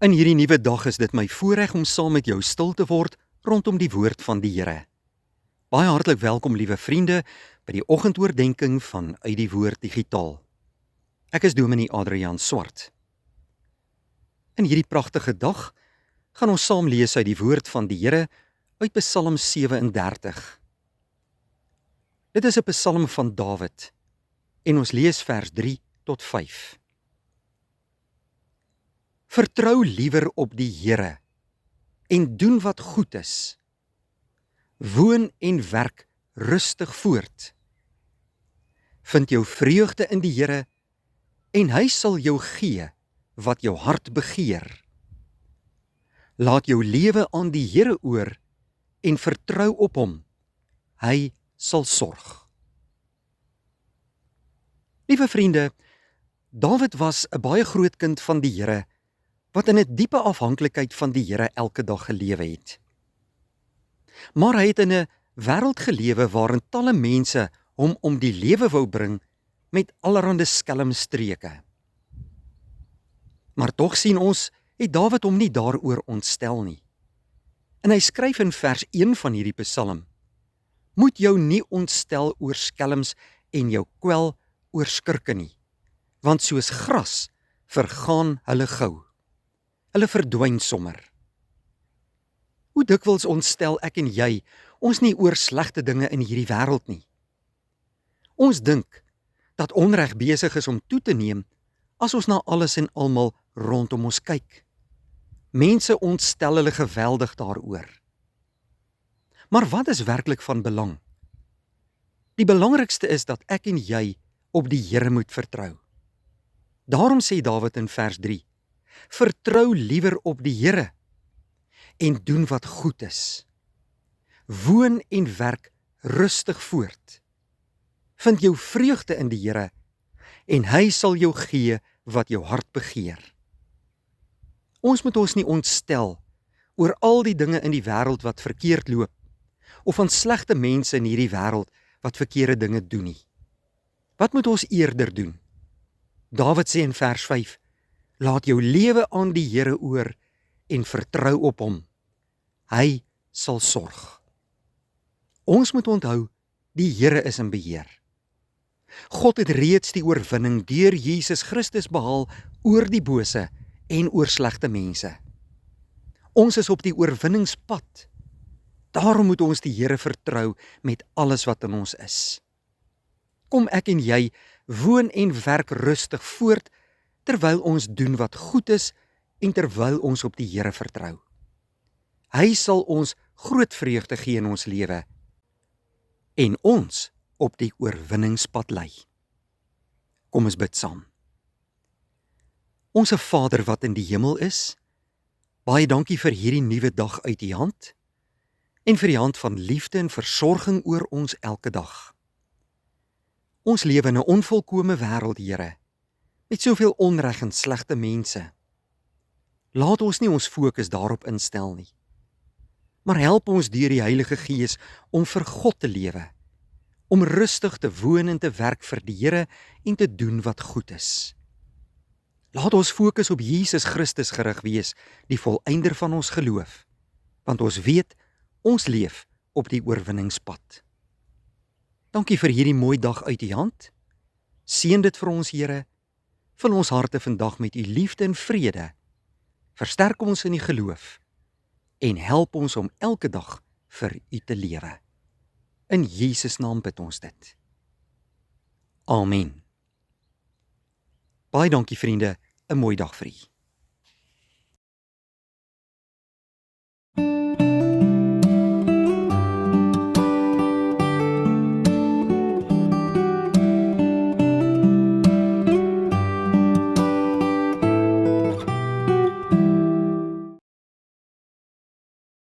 In hierdie nuwe dag is dit my voorreg om saam met jou stil te word rondom die woord van die Here. Baie hartlik welkom, liewe vriende, by die oggendoordenkings van Uit die Woord Digitaal. Ek is Dominee Adriaan Swart. In hierdie pragtige dag gaan ons saam lees uit die woord van die Here uit Psalm 37. Dit is 'n psalm van Dawid en ons lees vers 3 tot 5. Vertrou liewer op die Here en doen wat goed is. Woon en werk rustig voort. Vind jou vreugde in die Here en hy sal jou gee wat jou hart begeer. Laat jou lewe aan die Here oor en vertrou op hom. Hy sal sorg. Liewe vriende, Dawid was 'n baie groot kind van die Here, wat in 'n diepe afhanklikheid van die Here elke dag gelewe het. Maar hy het in 'n wêreld gelewe waarin talle mense hom om die lewe wou bring met allerlei skelmstreke. Maar tog sien ons, het Dawid hom nie daaroor ontstel nie. En hy skryf in vers 1 van hierdie psalm: Moet jou nie ontstel oor skelms en jou kwel oor skurke nie, want soos gras vergaan hulle gou. Hulle verdwyn sommer. Hoe dikwels ontstel ek en jy ons nie oor slegte dinge in hierdie wêreld nie. Ons dink dat onreg besig is om toe te neem as ons na alles en almal rondom ons kyk. Mense ontstel hulle geweldig daaroor. Maar wat is werklik van belang? Die belangrikste is dat ek en jy op die Here moet vertrou. Daarom sê Dawid in vers 3: Vertrou liewer op die Here en doen wat goed is. Woon en werk rustig voort. Vind jou vreugde in die Here en hy sal jou gee wat jou hart begeer. Ons moet ons nie ontstel oor al die dinge in die wêreld wat verkeerd loop, of van slegte mense in hierdie wêreld wat verkeerde dinge doen nie. Wat moet ons eerder doen? Dawid sê in vers 5: Laat jou lewe aan die Here oor en vertrou op hom. Hy sal sorg. Ons moet onthou, die Here is in beheer. God het reeds die oorwinning deur Jesus Christus behaal oor die bose en oor slegte mense. Ons is op die oorwinningspad. Daarom moet ons die Here vertrou met alles wat in ons is. Kom ek en jy woon en werk rustig voort, terwyl ons doen wat goed is en terwyl ons op die Here vertrou. Hy sal ons groot vreugde gee in ons lewe en ons op die oorwinningspad lei. Kom ons bid saam. Onse Vader wat in die hemel is, baie dankie vir hierdie nuwe dag uit U hand en vir die hand van liefde en versorging oor ons elke dag. Ons lewe in 'n onvolkome wêreld, Here, met soveel onreg en slegte mense. Laat ons nie ons fokus daarop instel nie, maar help ons deur die Heilige Gees om vir God te lewe, om rustig te woon en te werk vir die Here en te doen wat goed is. Laat ons fokus op Jesus Christus gerig wees, die volëinder van ons geloof, want ons weet, ons leef op die oorwinningspad. Dankie vir hierdie mooi dag uit U hand. Seën dit vir ons, Here. Vul ons harte vandag met U liefde en vrede. Versterk ons in die geloof en help ons om elke dag vir U te lewe. In Jesus naam bid ons dit. Amen. Baie dankie, vriende. 'n mooi dag vir u.